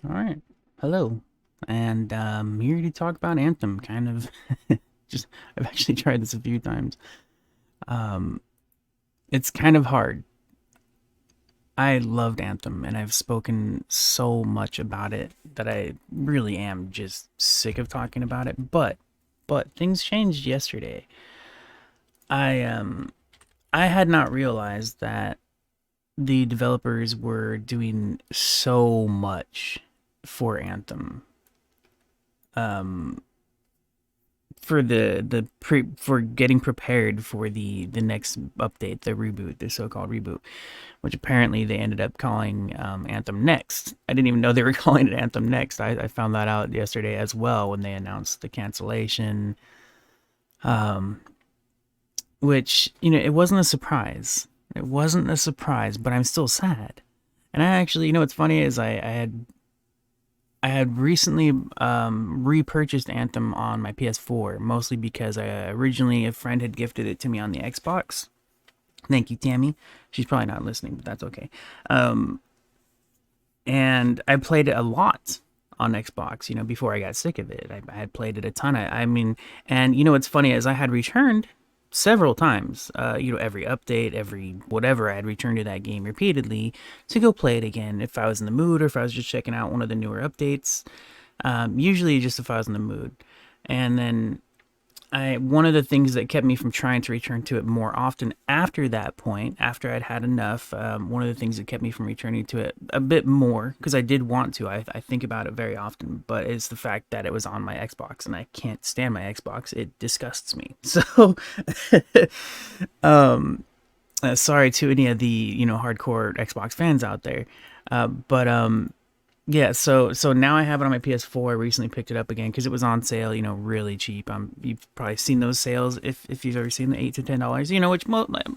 All right. Hello. And here to talk about Anthem. Kind of just, I've actually tried this a few times. Um, it's kind of hard. I loved Anthem and I've spoken so much about it that I really am just sick of talking about it. But things changed yesterday. I had not realized that the developers were doing so much for Anthem. Um, for for getting prepared for the next update, the reboot, the so-called reboot, which apparently they ended up calling Anthem Next. I didn't even know they were calling it Anthem Next. I found that out yesterday as well when they announced the cancellation, um, which it wasn't a surprise. It wasn't a surprise, but I'm still sad. And I actually, what's funny is I had recently repurchased Anthem on my PS4, mostly because originally a friend had gifted it to me on the Xbox. Thank you, Tammy. She's probably not listening, but that's okay. Um, and I played it a lot on Xbox, before I got sick of it. I had played it a ton. I mean, and what's funny is I had returned several times, every update, every whatever, I had returned to that game repeatedly to go play it again if I was in the mood or if I was just checking out one of the newer updates. Usually just if I was in the mood. And then one of the things that kept me from trying to return to it more often after that point, after I'd had enough, one of the things that kept me from returning to it a bit more, because I did want to, I think about it very often, but it's the fact that it was on my Xbox and I can't stand my Xbox. It disgusts me. So, sorry to any of the, hardcore Xbox fans out there. But yeah, so now I have it on my PS4. I recently picked it up again because it was on sale, really cheap. You've probably seen those sales if you've ever seen the $8 to $10, which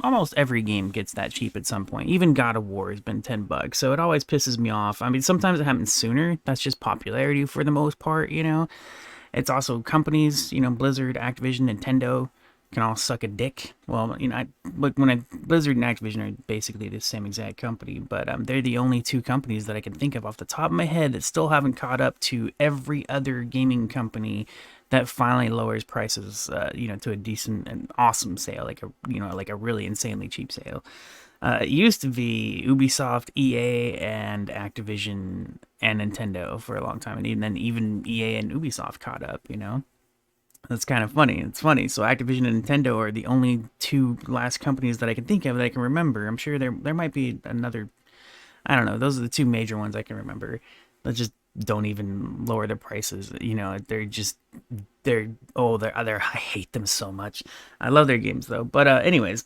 almost every game gets that cheap at some point. Even God of War has been $10, so it always pisses me off. I mean, sometimes it happens sooner. That's just popularity for the most part. It's also companies, Blizzard, Activision, Nintendo can all suck a dick. Well, look, Blizzard and Activision are basically the same exact company, but they're the only two companies that I can think of off the top of my head that still haven't caught up to every other gaming company that finally lowers prices, to a decent and awesome sale, like a really insanely cheap sale. It used to be Ubisoft, EA, and Activision and Nintendo for a long time, and then even EA and Ubisoft caught up. That's kind of funny. It's funny. So Activision and Nintendo are the only two last companies that I can think of that I can remember. I'm sure there might be another. I don't know. Those are the two major ones I can remember. That just don't even lower their prices. They're I hate them so much. I love their games though. But anyways,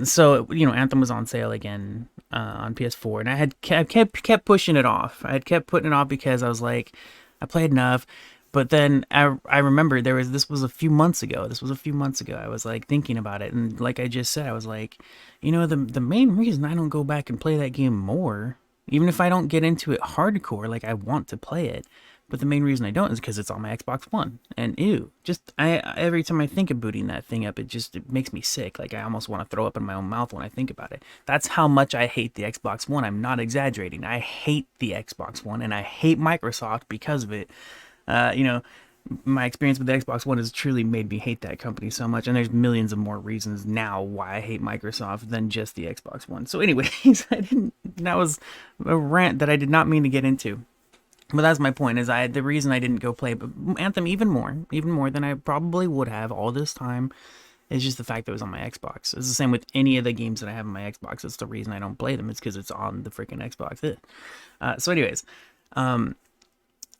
so Anthem was on sale again on PS4, and I had kept pushing it off. I had kept putting it off because I was like, I played enough. But then I remember this was a few months ago. This was a few months ago. I was like thinking about it, and like I just said, I was like, the main reason I don't go back and play that game more, even if I don't get into it hardcore, like I want to play it, but the main reason I don't is because it's on my Xbox One. And ew, just I every time I think of booting that thing up, it makes me sick. Like I almost want to throw up in my own mouth when I think about it. That's how much I hate the Xbox One. I'm not exaggerating. I hate the Xbox One, and I hate Microsoft because of it. Uh, you know, my experience with the Xbox One has truly made me hate that company so much, and there's millions of more reasons now why I hate Microsoft than just the Xbox One. So, anyways, that was a rant that I did not mean to get into. But that's my point. The reason I didn't go play Anthem even more than I probably would have all this time, is just the fact that it was on my Xbox. It's the same with any of the games that I have on my Xbox. It's the reason I don't play them. It's because it's on the freaking Xbox. So, anyways, um,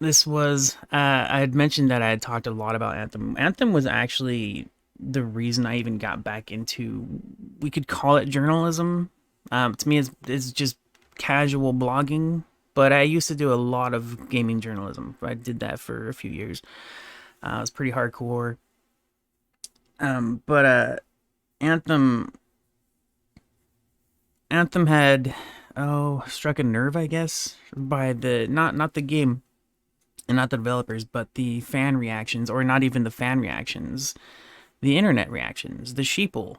this was I had mentioned that I had talked a lot about Anthem. Anthem was actually the reason I even got back into, we could call it journalism. To me, it's just casual blogging, but I used to do a lot of gaming journalism. I did that for a few years. It was pretty hardcore. But Anthem Anthem had, struck a nerve, I guess, by the not the game and not the developers, but the fan reactions, or not even the fan reactions, the internet reactions, the sheeple.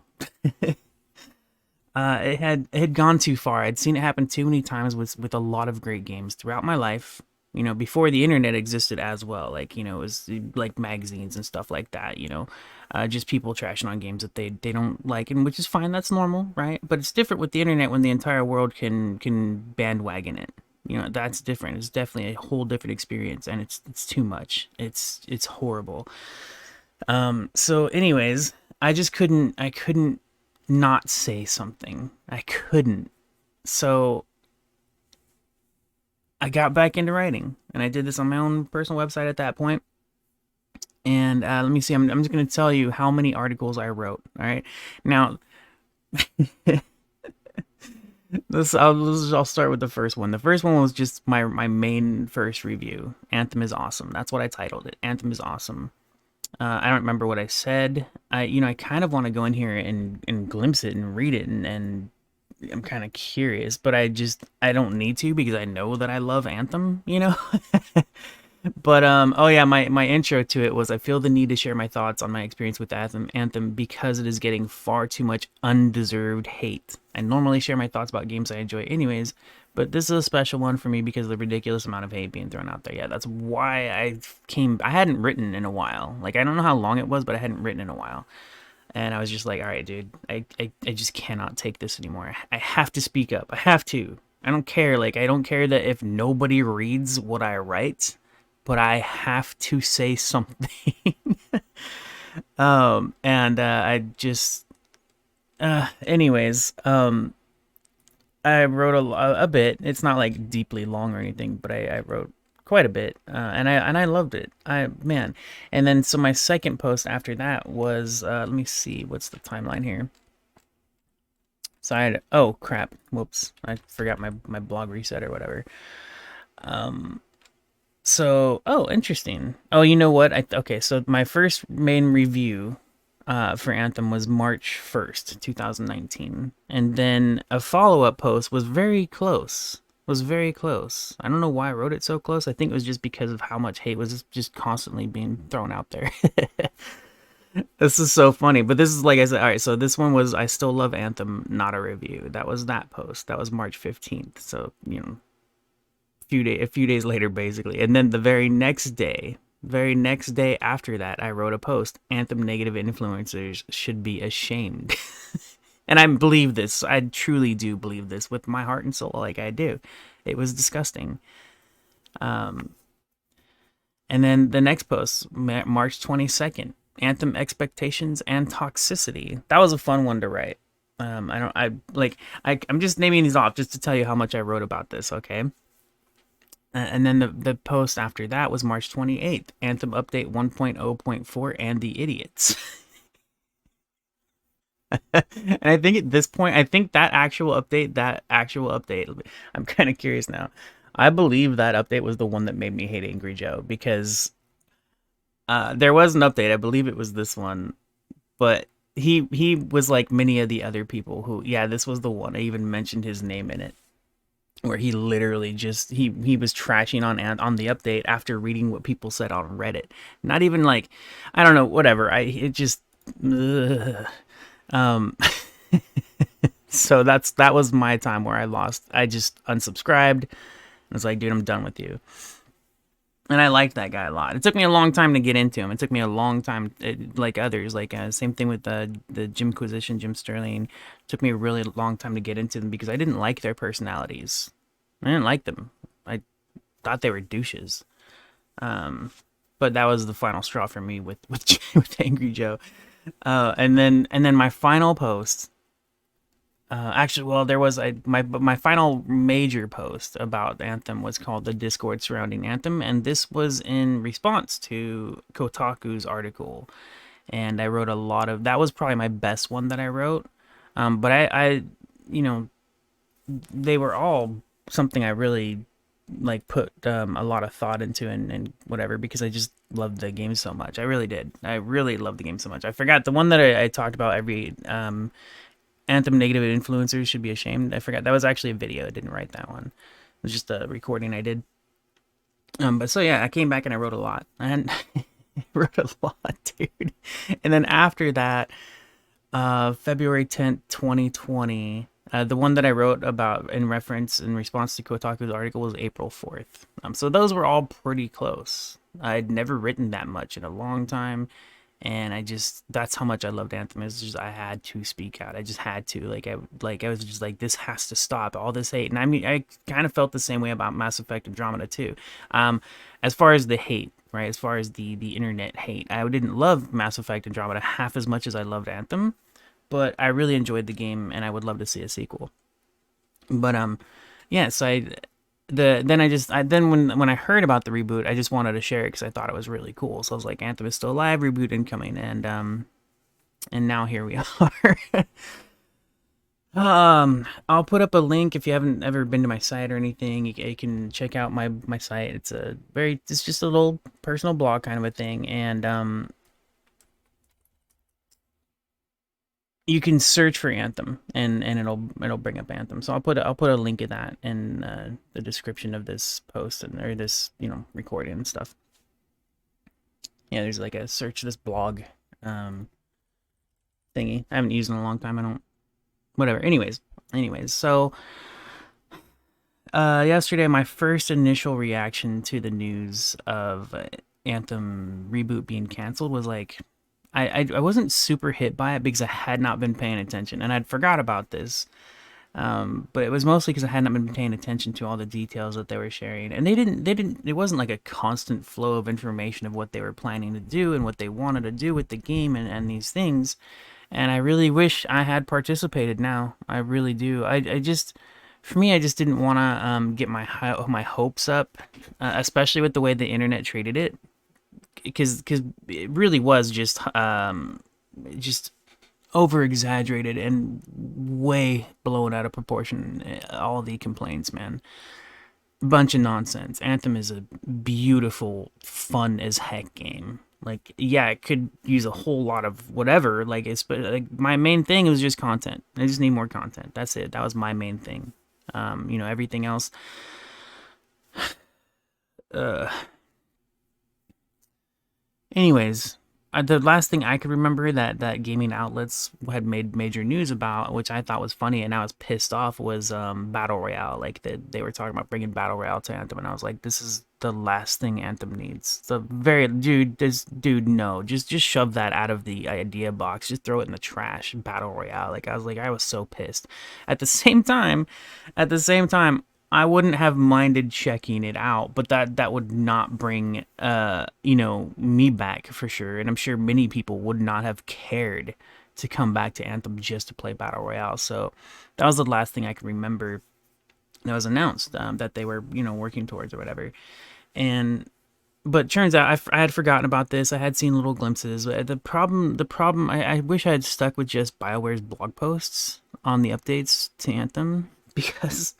it had gone too far. I'd seen it happen too many times with a lot of great games throughout my life. Before the internet existed as well. Like, it was like magazines and stuff like that. Just people trashing on games that they don't like, and which is fine. That's normal, right? But it's different with the internet when the entire world can bandwagon it. That's different. It's definitely a whole different experience, and it's too much. It's horrible. So anyways, I couldn't not say something. I couldn't. So I got back into writing, and I did this on my own personal website at that point. And let me see. I'm just gonna tell you how many articles I wrote. All right. Now, I'll start with the first one. The first one was just my main first review. Anthem is awesome. That's what I titled it. Anthem is awesome. I don't remember what I said. I kind of want to go in here and glimpse it and read it, and I'm kind of curious, but I don't need to because I know that I love Anthem. But oh yeah, my intro to it was I feel the need to share my thoughts on my experience with Anthem because it is getting far too much undeserved hate. I normally share my thoughts about games I enjoy anyways, but this is a special one for me because of the ridiculous amount of hate being thrown out there. Yeah, that's why I hadn't written in a while. Like, I don't know how long it was, but I hadn't written in a while. And I was just like, all right, dude, I just cannot take this anymore. I have to speak up. I have to. I don't care. Like, I don't care that if nobody reads what I write, but I have to say something. And I just, anyways, I wrote a bit. It's not like deeply long or anything, but I wrote quite a bit, and I loved it. Man, and then so my second post after that was let me see, what's the timeline here? So oh crap, whoops, I forgot my blog reset or whatever. So, oh, interesting. Oh, you know what? Okay, so my first main review for Anthem was March 1st, 2019. And then a follow-up post was very close. Was very close. I don't know why I wrote it so close. I think it was just because of how much hate was just constantly being thrown out there. This is so funny, but this is like I said. All right, so this one was I still love Anthem, not a review. That was that post. That was March 15th. So, a few days later basically. And then the very next day after that, I wrote a post. Anthem negative influencers should be ashamed. And I believe this. I truly do believe this with my heart and soul, like I do. It was disgusting. And then the next post, March 22nd, Anthem expectations and toxicity. That was a fun one to write. I'm just naming these off just to tell you how much I wrote about this, okay? And then the post after that was March 28th, Anthem update 1.0.4 and the idiots. And I think at this point, I think that actual update, I'm kind of curious now. I believe that update was the one that made me hate Angry Joe because there was an update. I believe it was this one, but he was like many of the other people who, yeah, this was the one. I even mentioned his name in it, where he literally just he was trashing on the update after reading what people said on Reddit. Not even like, I don't know, whatever. It just ugh. Um, so that was my time where I just unsubscribed. I was like, dude, I'm done with you. And I liked that guy a lot. It took me a long time to get into him. It took me a long time, like others, like same thing with the Jimquisition, Jim Sterling. It took me a really long time to get into them because I didn't like their personalities. I didn't like them. I thought they were douches. But that was the final straw for me with with Angry Joe. And then my final post. Actually, well, there was my final major post about Anthem was called "The Discord Surrounding Anthem," and this was in response to Kotaku's article. And I wrote a lot of that was probably my best one that I wrote. But I they were all something I really like put a lot of thought into and whatever because I just loved the game so much. I really did. I really loved the game so much. I forgot the one that I talked about every Anthem negative influencers should be ashamed. I forgot that was actually a video. I didn't write that one. It was just a recording I did. But so yeah, I came back and I wrote a lot. And I wrote a lot, dude. And then after that, February 10th, 2020. The one that I wrote about in reference in response to Kotaku's article was April 4th. So those were all pretty close. I'd never written that much in a long time, and I just that's how much I loved Anthem. It's just I had to speak out. I just had to. I was just like, this has to stop. All this hate, and I mean, I kind of felt the same way about Mass Effect Andromeda too. As far as the hate, right? As far as the internet hate, I didn't love Mass Effect Andromeda half as much as I loved Anthem, but I really enjoyed the game, and I would love to see a sequel. But yeah. So then when I heard about the reboot, I just wanted to share it because I thought it was really cool. So I was like, Anthem is still alive, reboot incoming, and now here we are. I'll put up a link if you haven't ever been to my site or anything. You can check out my site. It's just a little personal blog kind of a thing, and you can search for Anthem, and it'll bring up Anthem. So I'll put a link of that in the description of this post or this recording and stuff. Yeah, there's like a search this blog thingy. I haven't used it in a long time. I don't whatever. Anyways, so yesterday my first initial reaction to the news of Anthem reboot being canceled was like, I wasn't super hit by it because I had not been paying attention, and I'd forgot about this. But it was mostly because I had not been paying attention to all the details that they were sharing, and it wasn't like a constant flow of information of what they were planning to do and what they wanted to do with the game and these things. And I really wish I had participated now. I really do. I just, for me, I just didn't want to get my hopes up, especially with the way the internet treated it, because it really was just over exaggerated and way blown out of proportion. All the complaints, man, bunch of nonsense. Anthem is a beautiful, fun as heck game. Like, yeah, it could use a whole lot of whatever. But like my main thing was just content. I just need more content. That's it. That was my main thing. Everything else. Uh, Anyways, the last thing I could remember that gaming outlets had made major news about, which I thought was funny and I was pissed off, was Battle Royale. Like they were talking about bringing Battle Royale to Anthem, and I was like, this is the last thing Anthem needs. Dude, no, just shove that out of the idea box. Just throw it in the trash. Battle Royale. I was so pissed. At the same time, I wouldn't have minded checking it out, but that would not bring me back for sure, and I'm sure many people would not have cared to come back to Anthem just to play Battle Royale. So that was the last thing I can remember that was announced, that they were working towards or whatever. But turns out I had forgotten about this. I had seen little glimpses. The problem, I wish I had stuck with just BioWare's blog posts on the updates to Anthem, because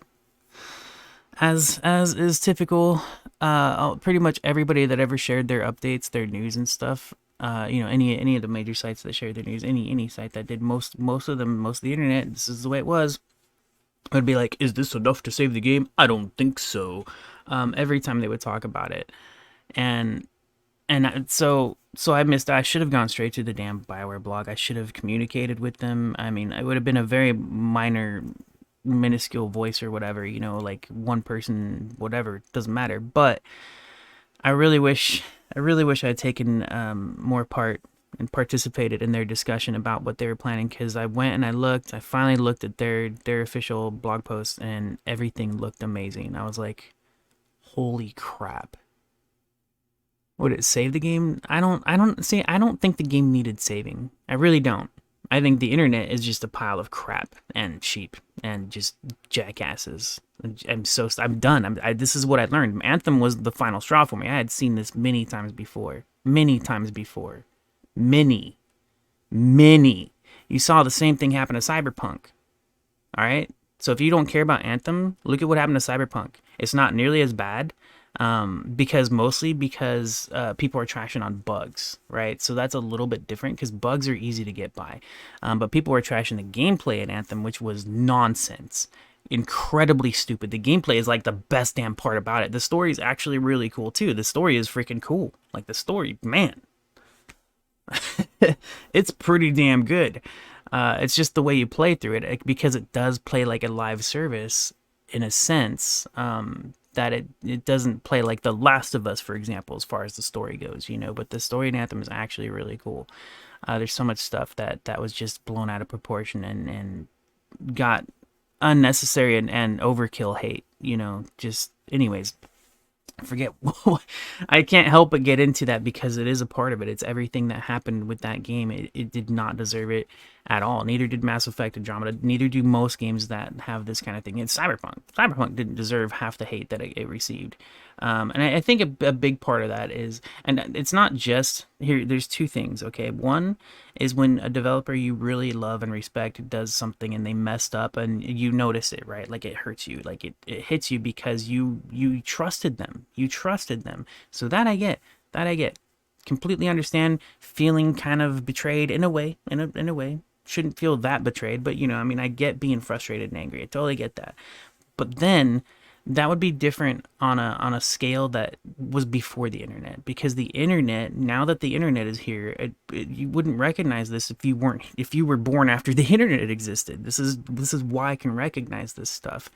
as is typical, pretty much everybody that ever shared their updates, their news and stuff, any of the major sites that shared their news, any site that did, most of the internet, this is the way it was, would be like, is this enough to save the game? I don't think so. Every time they would talk about it, and so I should have gone straight to the damn BioWare blog. I should have communicated with them. I mean, it would have been a very minuscule voice or whatever, like one person, whatever, doesn't matter. But I really wish I had taken more part and participated in their discussion about what they were planning, because I went and I finally looked at their official blog post, and everything looked amazing. I was like, holy crap. Would it save the game? I don't think the game needed saving. I really don't. I think the internet is just a pile of crap and sheep and just jackasses. I'm done. This is what I learned. Anthem was the final straw for me. I had seen this many times before. Many. You saw the same thing happen to Cyberpunk. All right? So if you don't care about Anthem, look at what happened to Cyberpunk. It's not nearly as bad, mostly because people are trashing on bugs, right? So that's a little bit different, because bugs are easy to get by. But people were trashing the gameplay at Anthem, which was nonsense. Incredibly stupid. The gameplay is like the best damn part about it. The story is actually really cool too. The story is freaking cool. Like the story, man. It's pretty damn good. It's just the way you play through it, because it does play like a live service in a sense. That it doesn't play like The Last of Us, for example, as far as the story goes, But the story in Anthem is actually really cool. There's so much stuff that was just blown out of proportion and got unnecessary and overkill hate, Just, anyways, I forget. I can't help but get into that because it is a part of it. It's everything that happened with that game. It did not deserve it at all. Neither did Mass Effect Andromeda. Neither do most games that have this kind of thing. It's Cyberpunk. Cyberpunk didn't deserve half the hate that it received. And I think a big part of that is, and it's not just here. There's two things. Okay, one is when a developer you really love and respect does something and they messed up and you notice it, right? Like it hurts you, like it hits you because you trusted them. You trusted them. So that I get. That I get. Completely understand feeling kind of betrayed in a way. In a way. Shouldn't feel that betrayed, but I mean, I get being frustrated and angry. I totally get that. But then that would be different on a scale that was before the internet, because the internet, now that the internet is here, you wouldn't recognize this if you were born after the internet existed. This is why I can recognize this stuff.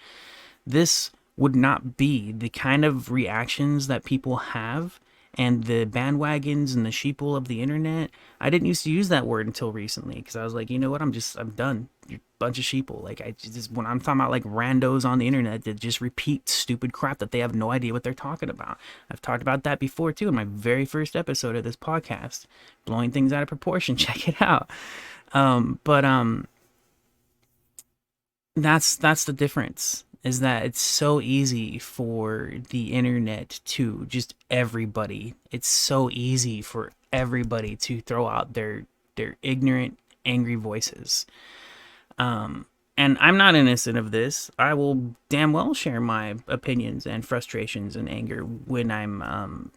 This would not be the kind of reactions that people have, and the bandwagons and the sheeple of the internet. I didn't used to use that word until recently, because I was like, you know what, I'm done. You're a bunch of sheeple. Like, I just, when I'm talking about like randos on the internet that just repeat stupid crap that they have no idea what they're talking about. I've talked about that before too in my very first episode of this podcast, blowing things out of proportion. Check it out. But that's the difference, is that it's so easy for the internet to just everybody. It's so easy for everybody to throw out their ignorant, angry voices. And I'm not innocent of this. I will damn well share my opinions and frustrations and anger when I'm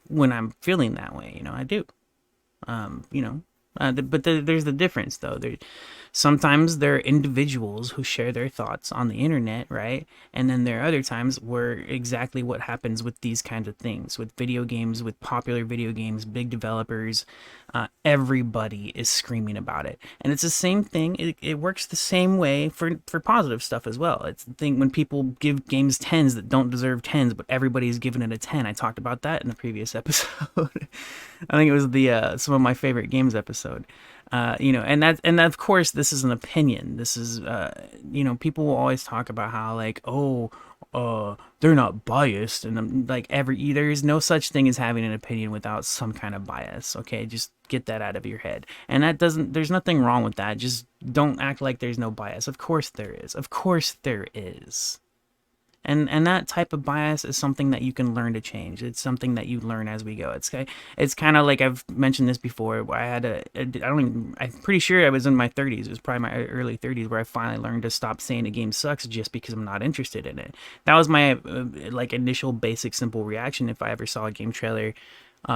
feeling that way. I do. You know, but there's the difference, though. Sometimes there are individuals who share their thoughts on the internet, right? And then there are other times where exactly what happens with these kinds of things, with video games, with popular video games, big developers, everybody is screaming about it. And it's the same thing. It works the same way for positive stuff as well. It's the thing when people give games 10s that don't deserve 10s, but everybody's giving it a 10. I talked about that in the previous episode. I think it was the some of my favorite games episode. And that of course this is an opinion. This is people will always talk about how like, they're not biased, and I'm like, there is no such thing as having an opinion without some kind of bias. Okay, just get that out of your head. And there's nothing wrong with that. Just don't act like there's no bias. Of course there is. Of course there is. And that type of bias is something that you can learn to change. It's something that you learn as we go. It's kind of like, I've mentioned this before, where I had I'm pretty sure I was in my 30s. It was probably my early 30s where I finally learned to stop saying a game sucks just because I'm not interested in it. That was my initial basic simple reaction if I ever saw a game trailer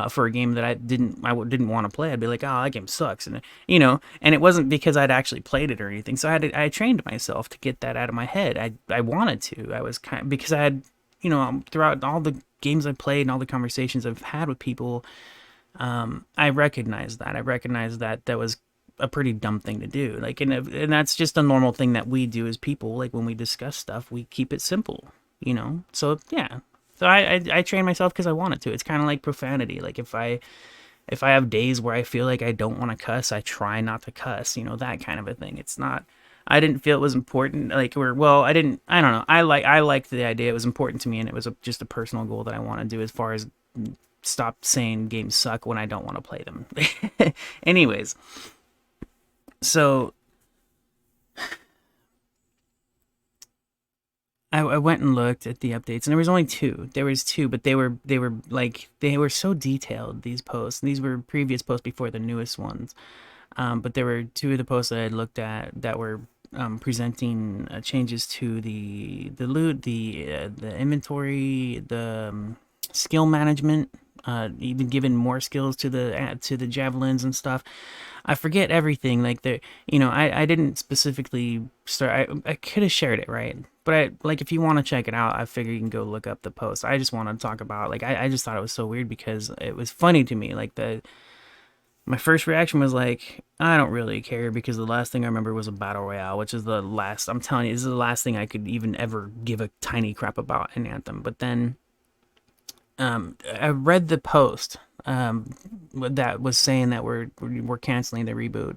for a game that I didn't want to play. I'd be like, oh, that game sucks. And and it wasn't because I'd actually played it or anything. So I trained myself to get that out of my head. I wanted to. I was because I had, throughout all the games I played and all the conversations I've had with people, I recognized that. I recognized that was a pretty dumb thing to do. Like, and that's just a normal thing that we do as people. Like, when we discuss stuff, we keep it simple, So, yeah. So I train myself because I wanted to. It's kind of like profanity. Like, if I have days where I feel like I don't want to cuss, I try not to cuss, that kind of a thing. It's not, I didn't feel it was important. I don't know. I liked the idea. It was important to me, and it was just a personal goal that I want to do, as far as stop saying games suck when I don't want to play them. Anyways, so I went and looked at the updates, and there was only two. There was two, but they were so detailed, these posts. And these were previous posts before the newest ones. But there were two of the posts that I looked at that were presenting changes to the loot, the inventory, the skill management, even giving more skills to the javelins and stuff. I forget everything. Like, I didn't specifically start. I could have shared it, right? But if you want to check it out, I figure you can go look up the post. I just want to talk about, I just thought it was so weird because it was funny to me. Like, My first reaction was like, I don't really care because the last thing I remember was a battle royale, which is the last. I'm telling you, this is the last thing I could even ever give a tiny crap about in Anthem. But then I read the post that was saying that we're canceling the reboot,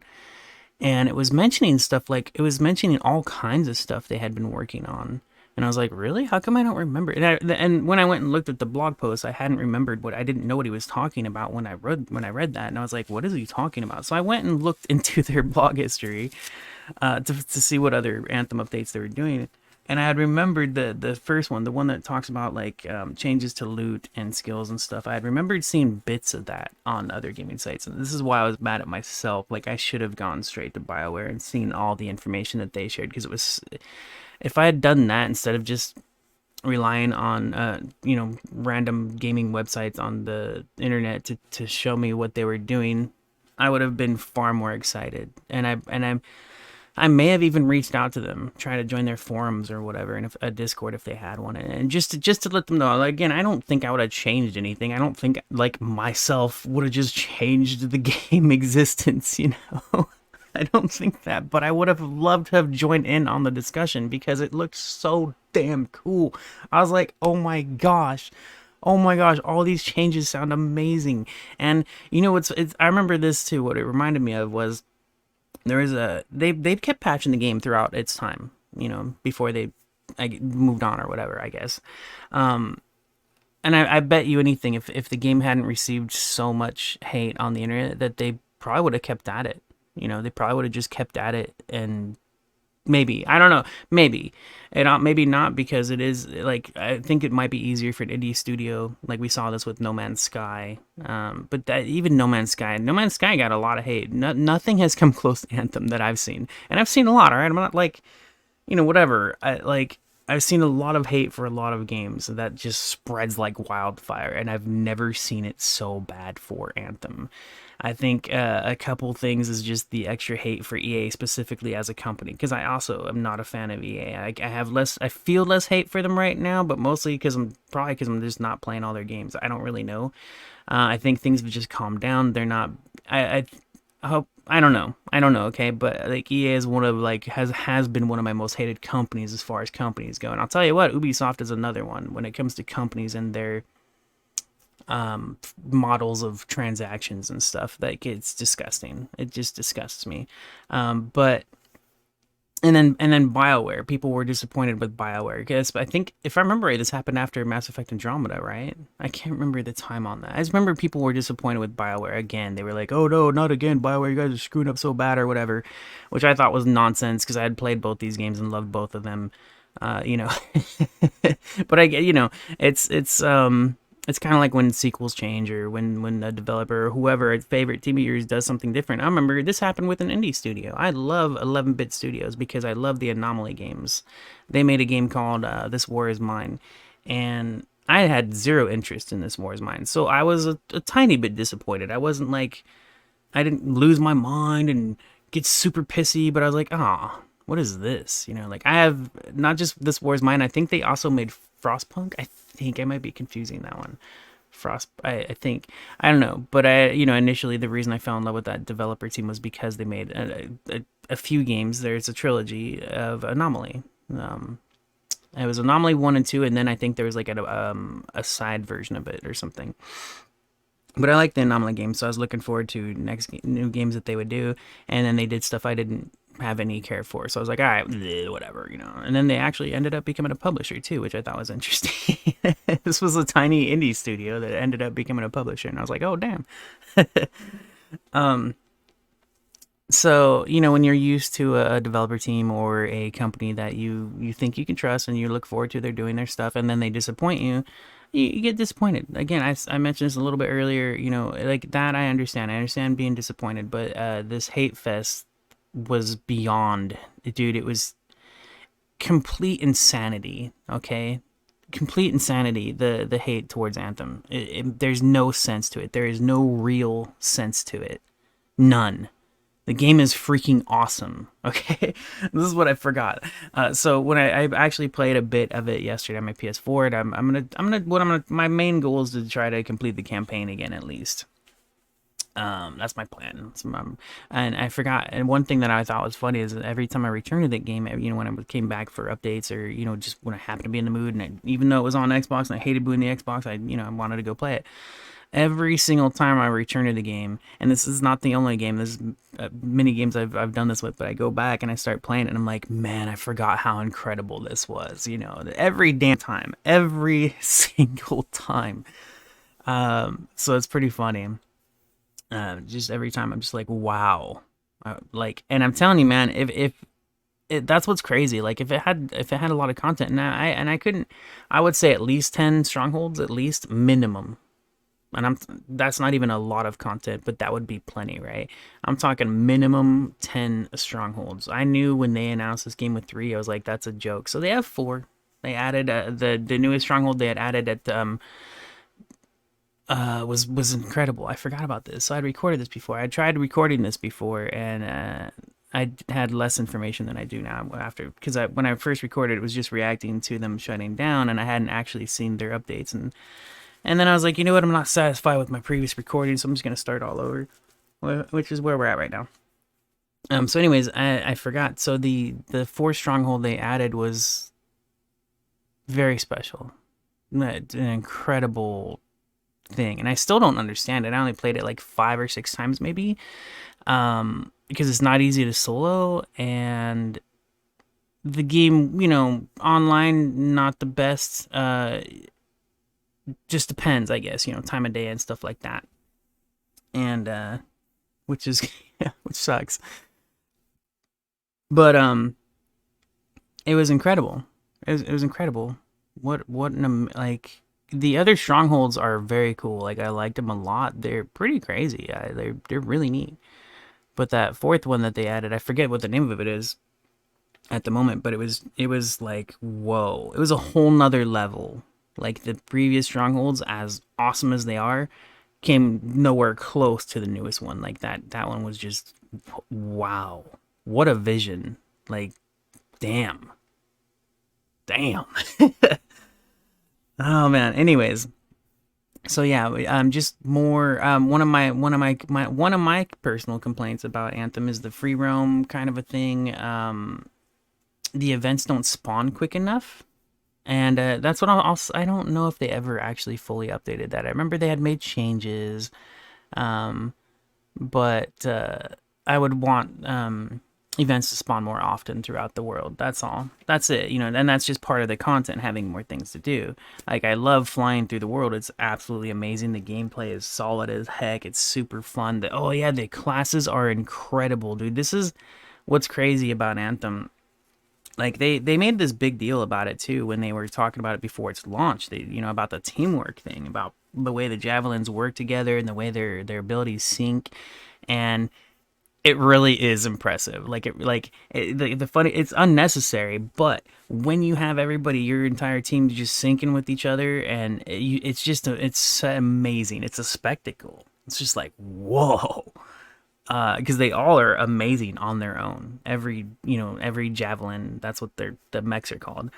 and it was mentioning stuff like it was mentioning all kinds of stuff they had been working on. And I was like, really? How come I don't remember? And when I went and looked at the blog post, I hadn't remembered I didn't know what he was talking about when I read that, and I was like, what is he talking about? So I went and looked into their blog history to see what other Anthem updates they were doing. And I had remembered the first one, the one that talks about like changes to loot and skills and stuff. I had remembered seeing bits of that on other gaming sites, and this is why I was mad at myself. Like I should have gone straight to BioWare and seen all the information that they shared, because it was, if I had done that instead of just relying on random gaming websites on the internet to show me what they were doing, I would have been far more excited. I may have even reached out to them, try to join their forums or whatever, and a Discord if they had one, and just to let them know. Like, again, I don't think I would have changed anything. I don't think like myself would have just changed the game existence, you know. I don't think that, but I would have loved to have joined in on the discussion because it looked so damn cool. I was like, oh my gosh, all these changes sound amazing. And you know what's I remember this too. What it reminded me of was there is they've kept patching the game throughout its time, you know, before they moved on or whatever, I guess. And I bet you anything, if the game hadn't received so much hate on the internet, that they probably would have kept at it. You know, they probably would have just kept at it, and maybe, I don't know, maybe not, because it is like, I think it might be easier for an indie studio, like we saw this with No Man's Sky. But that even No Man's Sky got a lot of hate. Nothing has come close to Anthem that I've seen, and I've seen a lot. All right, I'm not like, you know, whatever. I've seen a lot of hate for a lot of games that just spreads like wildfire, and I've never seen it so bad for Anthem. I think a couple things is just the extra hate for EA specifically as a company, because I also am not a fan of EA. I feel less hate for them right now, but mostly because I'm just not playing all their games. I don't really know. I think things have just calmed down. They're not. I hope. I don't know. Okay, but like EA is one of like has been one of my most hated companies as far as companies go. And I'll tell you what, Ubisoft is another one when it comes to companies and their models of transactions and stuff. Like, it's disgusting. It just disgusts me. But and then BioWare, people were disappointed with BioWare, because I think, if I remember right, this happened after Mass Effect Andromeda, right? I can't remember the time on that. I just remember people were disappointed with BioWare again. They were like, oh no, not again, BioWare, you guys are screwing up so bad or whatever, which I thought was nonsense, because I had played both these games and loved both of them. You know, but it's kind of like when sequels change, or when a developer or whoever, a favorite team of yours, does something different. I remember this happened with an indie studio. I love 11-bit studios because I love the Anomaly games. They made a game called This War Is Mine, and I had zero interest in This War Is Mine, so I was a tiny bit disappointed. I wasn't like, I didn't lose my mind and get super pissy, but I was like, ah, what is this? You know, like, I have not just This War Is Mine, I think they also made Frostpunk. I think I might be confusing that one. I think, I don't know, but initially the reason I fell in love with that developer team was because they made a few games. There's a trilogy of Anomaly. It was Anomaly 1 and 2, and then I think there was like a side version of it or something. But I like the Anomaly games, so I was looking forward to new games that they would do. And then they did stuff I didn't have any care for, so I was like, all right, whatever, you know. And then they actually ended up becoming a publisher too, which I thought was interesting. This was a tiny indie studio that ended up becoming a publisher, and I was like, oh damn. So, you know, when you're used to a developer team or a company that you think you can trust and you look forward to, they're doing their stuff, and then they disappoint you, you get disappointed. Again, I mentioned this a little bit earlier, you know, like that I understand being disappointed, but this hate fest was beyond, dude. It was complete insanity. Okay, complete insanity. The hate towards Anthem. There's no sense to it. There is no real sense to it. None. The game is freaking awesome. Okay, this is what I forgot. So when I actually played a bit of it yesterday on my PS4, and my main goal is to try to complete the campaign again at least. That's my plan. And I forgot. And one thing that I thought was funny is that every time I returned to that game, when I came back for updates or just when I happened to be in the mood, and even though it was on Xbox and I hated booting the Xbox, I wanted to go play it. Every single time I return to the game, and this is not the only game. There's many games I've done this with, but I go back and I start playing it, and I'm like, man, I forgot how incredible this was. Every damn time, every single time. So it's pretty funny. Just every time I'm just like, wow, and I'm telling you, man, that's what's crazy. Like if it had a lot of content, and I couldn't, I would say at least 10 strongholds, at least minimum. And that's not even a lot of content, but that would be plenty, right? I'm talking minimum 10 strongholds. I knew when they announced this game with 3, I was like, that's a joke. So they have 4. They added the newest stronghold they had added at was incredible. I forgot about this. So I'd recorded this before. I tried recording this before, and I had less information than I do now after, because when I first recorded, it was just reacting to them shutting down, and I hadn't actually seen their updates. And then I was like, you know what? I'm not satisfied with my previous recording, so I'm just gonna start all over, which is where we're at right now. So anyways, I forgot. So the 4 stronghold they added was very special. An incredible thing, and I still don't understand it. I only played it like 5 or 6 times maybe, because it's not easy to solo, and the game, online, not the best. Just depends, I guess, time of day and stuff like that, and which is which sucks, but it was incredible. It was incredible. Like, the other strongholds are very cool. Like, I liked them a lot. They're pretty crazy. They're really neat. But that 4th one that they added, I forget what the name of it is at the moment, but it was like, whoa. It was a whole nother level. Like, the previous strongholds, as awesome as they are, came nowhere close to the newest one. Like, that one was just, wow. What a vision. Like, damn. Damn. Oh man. Anyways, so yeah, just more. One of my personal complaints about Anthem is the free roam kind of a thing. The events don't spawn quick enough, and that's what I don't know if they ever actually fully updated that. I remember they had made changes, but I would want events to spawn more often throughout the world. That's all. That's it. And that's just part of the content, having more things to do. Like, I love flying through the world. It's absolutely amazing. The gameplay is solid as heck. It's super fun. The classes are incredible, dude. This is what's crazy about Anthem. Like, they made this big deal about it too when they were talking about it before it's launched. About the teamwork thing, about the way the javelins work together and the way their abilities sync, and it really is impressive. The funny, it's unnecessary, but when you have everybody, your entire team, just syncing with each other, and it's amazing. It's a spectacle. It's just like, whoa. Because they all are amazing on their own. Every javelin, that's what the mechs are called.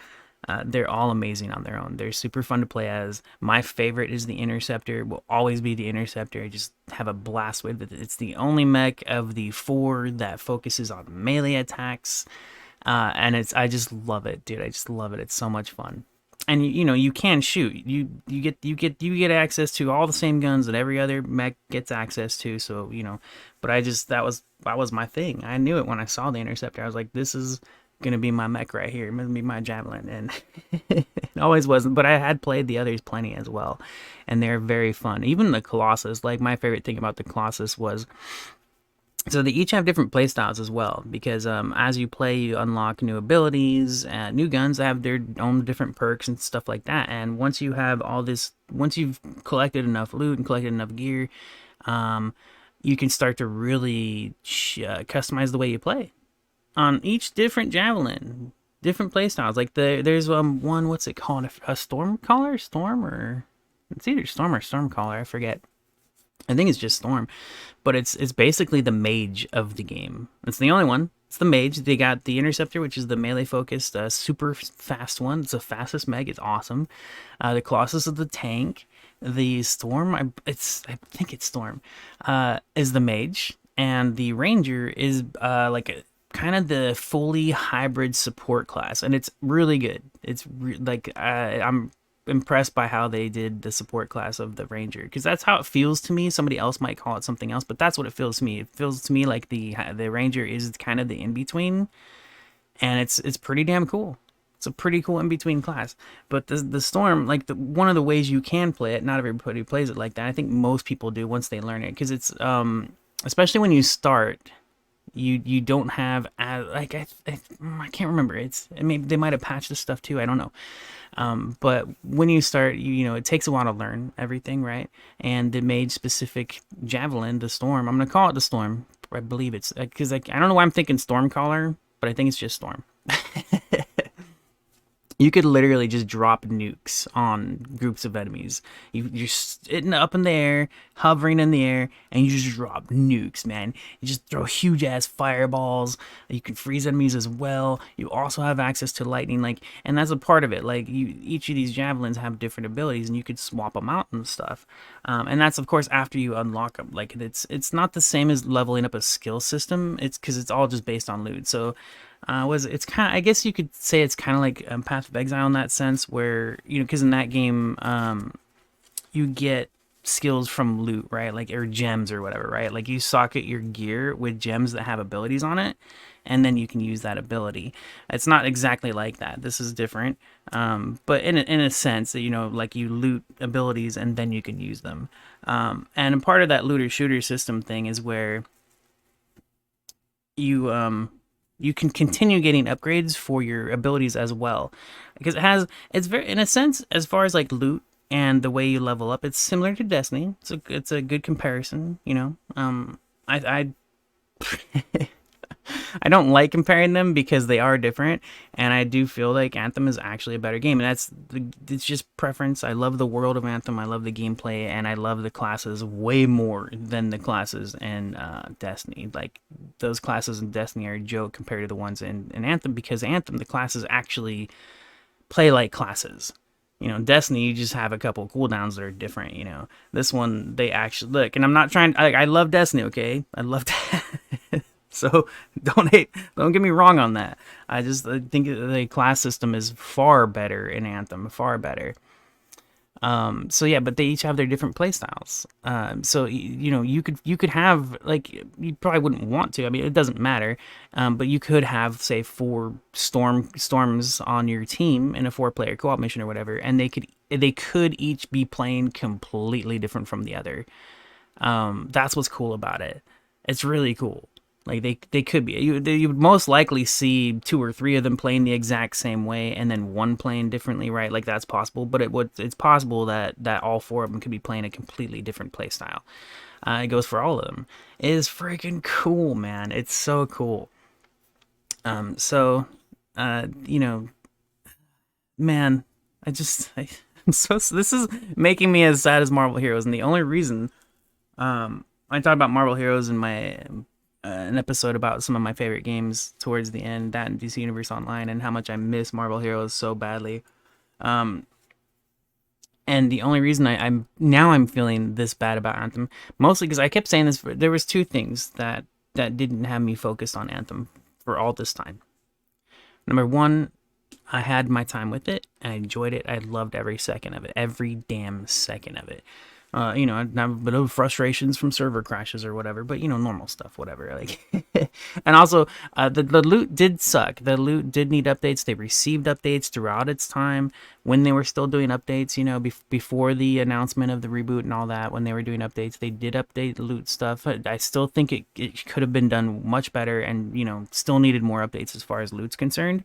They're all amazing on their own. They're super fun to play as. My favorite is the Interceptor. Will always be the Interceptor. I just have a blast with it. It's the only mech of the 4 that focuses on melee attacks, and I just love it, dude. I just love it. It's so much fun. And you can shoot. You get access to all the same guns that every other mech gets access to. So but that was my thing. I knew it when I saw the Interceptor. I was like, this is gonna be my mech right here. It's gonna be my javelin, and it always wasn't. But I had played the others plenty as well, and they're very fun. Even the Colossus. Like, my favorite thing about the Colossus was, so they each have different playstyles as well, because as you play, you unlock new abilities, new guns that have their own different perks and stuff like that. And once you've collected enough loot and collected enough gear, you can start to really customize the way you play on each different javelin, different playstyles. Like, there's one, what's it called? A storm caller, or it's either storm or storm caller. I forget. I think it's just storm, but it's basically the mage of the game. It's the only one. It's the mage. They got the interceptor, which is the melee focused, super fast one. It's the fastest meg. It's awesome. The Colossus is the tank. The storm, I think it's storm, is the mage, and the ranger is like a kind of the fully hybrid support class, and it's really good. I'm impressed by how they did the support class of the ranger, because that's how it feels to me. Somebody else might call it something else, but that's what it feels to me. It feels to me like the ranger is kind of the in between, and it's pretty damn cool. It's a pretty cool in between class. But the storm, like one of the ways you can play it, not everybody plays it like that. I think most people do once they learn it, because it's especially when you start, you don't have like I can't remember. I mean, they might have patched this stuff too. I don't know. But when you start, it takes a while to learn everything, right? And the mage specific javelin, the storm. I'm gonna call it the storm. I believe it's because I don't know why I'm thinking stormcaller, but I think it's just storm. You could literally just drop nukes on groups of enemies. You're sitting up in the air, hovering in the air, and you just drop nukes, man. You just throw huge ass fireballs. You can freeze enemies as well. You also have access to lightning, and that's a part of it. Each of these javelins have different abilities, and you could swap them out and stuff. And that's of course after you unlock them. It's not the same as leveling up a skill system. It's because it's all just based on loot. So it's kind of, I guess you could say it's kind of like Path of Exile in that sense, where because in that game you get skills from loot, right? Or gems or whatever, right? Like you socket your gear with gems that have abilities on it, and then you can use that ability. It's not exactly like that. This is different, but in a sense, like you loot abilities and then you can use them. And a part of that looter shooter system thing is where you can continue getting upgrades for your abilities as well, because it's very, in a sense, as far as like loot and the way you level up, it's similar to Destiny. It's a good comparison. I I don't like comparing them because they are different, and I do feel like Anthem is actually a better game, and it's just preference. I love the world of Anthem, I love the gameplay, and I love the classes way more than the classes in Destiny. Like those classes in Destiny are a joke compared to the ones in Anthem, because Anthem, the classes actually play like classes. Destiny, you just have a couple of cooldowns that are different. This one, they actually look, and I'm not trying. I love Destiny, okay? I love that. So don't get me wrong on that. I think the class system is far better in Anthem, far better. So yeah, but they each have their different play styles. So you could have, like, you probably wouldn't want to. I mean, it doesn't matter. But you could have, say, 4 storms on your team in a 4-player co-op mission or whatever, and they could each be playing completely different from the other. That's what's cool about it. It's really cool. Like they could be. You would most likely see 2 or 3 of them playing the exact same way, and then one playing differently, right? Like that's possible, but it's possible that all 4 of them could be playing a completely different play style. It goes for all of them. It is freaking cool, man. It's so cool. So, man, I'm so, this is making me as sad as Marvel Heroes, and the only reason, I talked about Marvel Heroes in my an episode about some of my favorite games towards the end, that and DC Universe Online, and how much I miss Marvel Heroes so badly. And the only reason I'm feeling this bad about Anthem, mostly because I kept saying this. There was 2 things that didn't have me focused on Anthem for all this time. Number 1, I had my time with it. I enjoyed it. I loved every second of it, every damn second of it. I have a bit of frustrations from server crashes or whatever, but normal stuff, whatever. And also, the loot did suck. The loot did need updates. They received updates throughout its time when they were still doing updates. Before the announcement of the reboot and all that, when they were doing updates, they did update the loot stuff. I still think it could have been done much better, and still needed more updates as far as loot's concerned.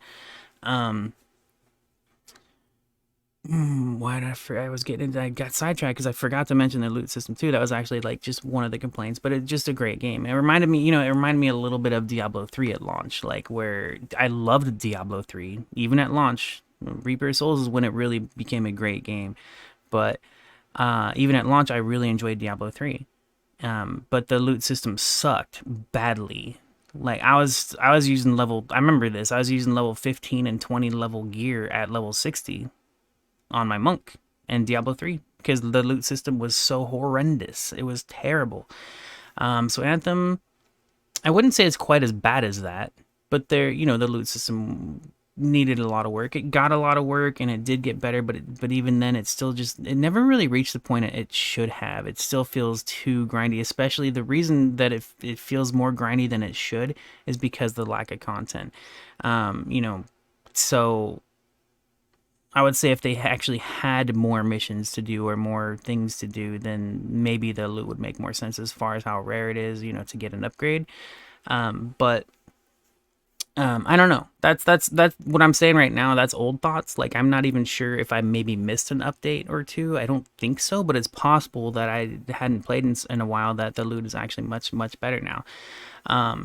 Why did I got sidetracked because I forgot to mention the loot system too. That was actually just one of the complaints, but it's just a great game. It reminded me a little bit of Diablo 3 at launch, where I loved Diablo 3 even at launch. Reaper of Souls is when it really became a great game, but even at launch I really enjoyed Diablo 3. But the loot system sucked badly. Like I was using level. I remember this. I was using level 15 and 20 level gear at level 60 on my monk and Diablo 3 because the loot system was so horrendous. It was terrible. So Anthem, I wouldn't say it's quite as bad as that, but the loot system needed a lot of work. It got a lot of work and it did get better, but even then it never really reached the point it should have. It still feels too grindy, especially the reason that it feels more grindy than it should is because of the lack of content. You know, so I would say if they actually had more missions to do or more things to do, then maybe the loot would make more sense as far as how rare it is, to get an upgrade. But I don't know. That's what I'm saying right now. That's old thoughts. Like I'm not even sure if I maybe missed an update or two. I don't think so, but it's possible that I hadn't played in a while that the loot is actually much better now.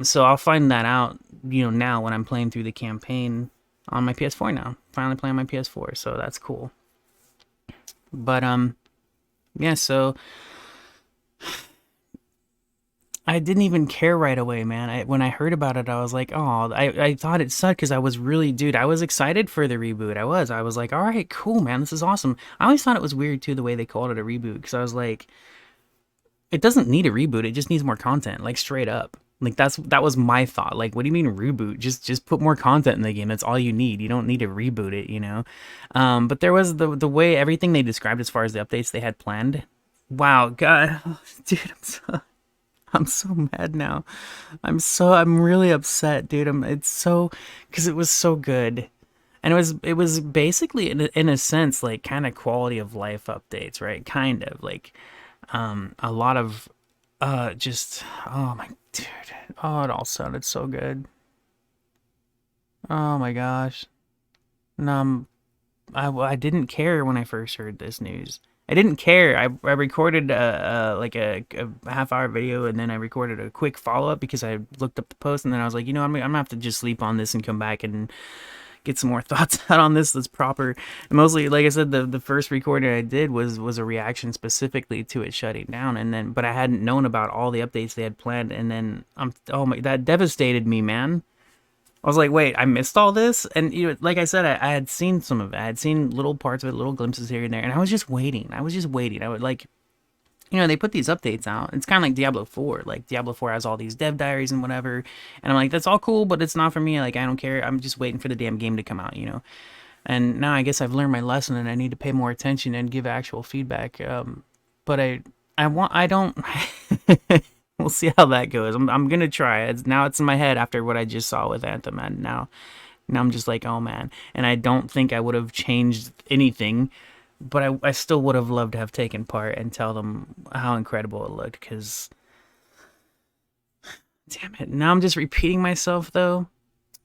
So I'll find that out, now when I'm playing through the campaign on my PS4 now. Finally playing my PS4, so that's cool. But yeah, so I didn't even care right away, man. When I heard about it, I was like, oh, I thought it sucked because I was really, dude, I was excited for the reboot. I was like, all right, cool, man, this is awesome. I always thought it was weird too the way they called it a reboot because I was like, it doesn't need a reboot. It just needs more content, like straight up. Like that was my thought. Like, what do you mean reboot? Just put more content in the game. That's all you need. You don't need to reboot it. But there was the way everything they described as far as the updates they had planned. Wow, God, dude, I'm so mad now. I'm really upset, dude. Because it was so good. And it was basically in a sense like kind of quality of life updates, right? Kind of like a lot of just oh my dude. Oh, it all sounded so good. Oh my gosh. Um I didn't care when I first heard this news. I didn't care. I recorded like a half-hour video and then I recorded a quick follow-up because I looked up the post and then I was like, I'm gonna have to just sleep on this and come back and get some more thoughts out on this that's proper. And mostly, like I said, the first recording I did was a reaction specifically to it shutting down, and then but I hadn't known about all the updates they had planned, and then oh my, that devastated me, man. I was like, wait, I missed all this, and like I said, I had seen some of it. I had seen little parts of it, little glimpses here and there, and I was just waiting. I would like they put these updates out. It's kind of like Diablo 4. Like, Diablo 4 has all these dev diaries and whatever. And I'm like, that's all cool, but it's not for me. Like, I don't care. I'm just waiting for the damn game to come out. And now I guess I've learned my lesson and I need to pay more attention and give actual feedback. But I don't. We'll see how that goes. I'm going to try. Now it's in my head after what I just saw with Anthem. And now I'm just like, oh, man. And I don't think I would have changed anything. But I still would have loved to have taken part and tell them how incredible it looked, because damn it. Now I'm just repeating myself though.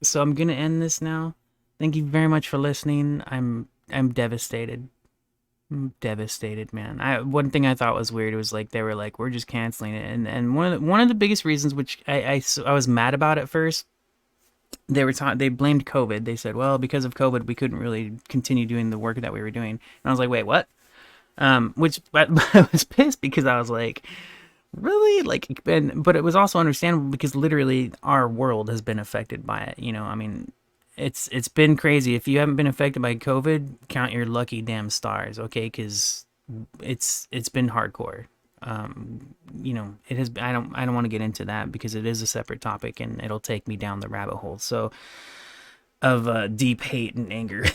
So I'm gonna end this now. Thank you very much for listening. I'm devastated. I'm devastated, man. One thing I thought was weird was like they were like, we're just canceling it, and one of the biggest reasons which I was mad about at first, they blamed COVID. They said, well, because of COVID, we couldn't really continue doing the work that we were doing. And I was like, wait, what? Which I was pissed because I was like, really? But it was also understandable because literally our world has been affected by it. I mean, it's been crazy. If you haven't been affected by COVID, count your lucky damn stars, okay? Because it's been hardcore. It has. I don't want to get into that because it is a separate topic and it'll take me down the rabbit hole. So of deep hate and anger.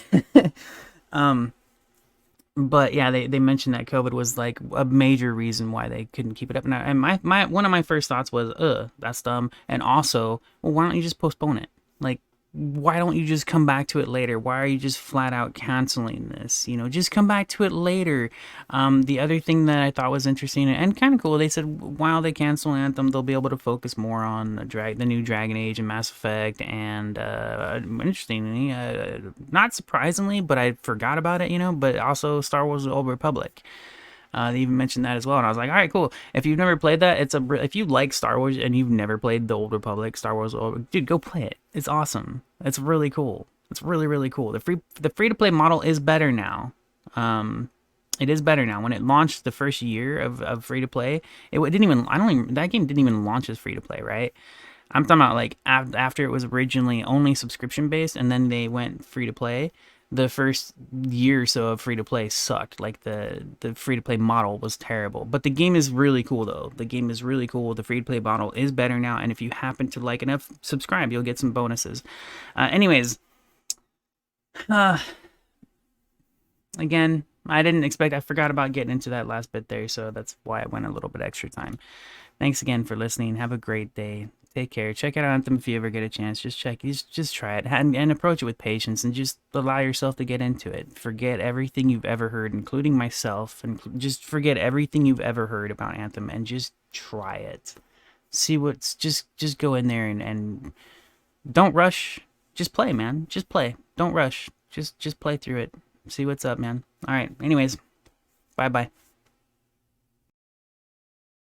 But yeah, they mentioned that COVID was like a major reason why they couldn't keep it up. And my one of my first thoughts was, that's dumb. And also, well, why don't you just postpone it? Like, why don't you just come back to it later? Why are you just flat out canceling this? Just come back to it later. The other thing that I thought was interesting and kind of cool, they said while they cancel Anthem, they'll be able to focus more on the new Dragon Age and Mass Effect. And interestingly, not surprisingly, but I forgot about it, but also Star Wars: The Old Republic. They even mentioned that as well, and I was like, all right, cool. If you've never played that, if you like Star Wars and you've never played The Old Republic, Star Wars, dude, go play it. It's awesome. It's really cool. It's really, really cool. The free to play model is better now. It is better now. When it launched the first year of free to play, that game didn't even launch as free to play, right? I'm talking about like after it was originally only subscription based and then they went free to play. The first year or so of free to play sucked. Like the free to play model was terrible. But the game is really cool though. The game is really cool. The free to play model is better now, and if you happen to like enough, subscribe. You'll get some bonuses. Anyways, uh, again, I didn't expect. I forgot about getting into that last bit there, so that's why I went a little bit extra time. Thanks again for listening. Have a great day. Take care. Check out Anthem if you ever get a chance. Just try it and approach it with patience and just allow yourself to get into it. Forget everything you've ever heard, including myself, and just forget everything you've ever heard about Anthem and just try it. See what's just go in there and don't rush. Just play, man. Just play. Don't rush. Just play through it. See what's up, man. All right. Anyways, bye bye.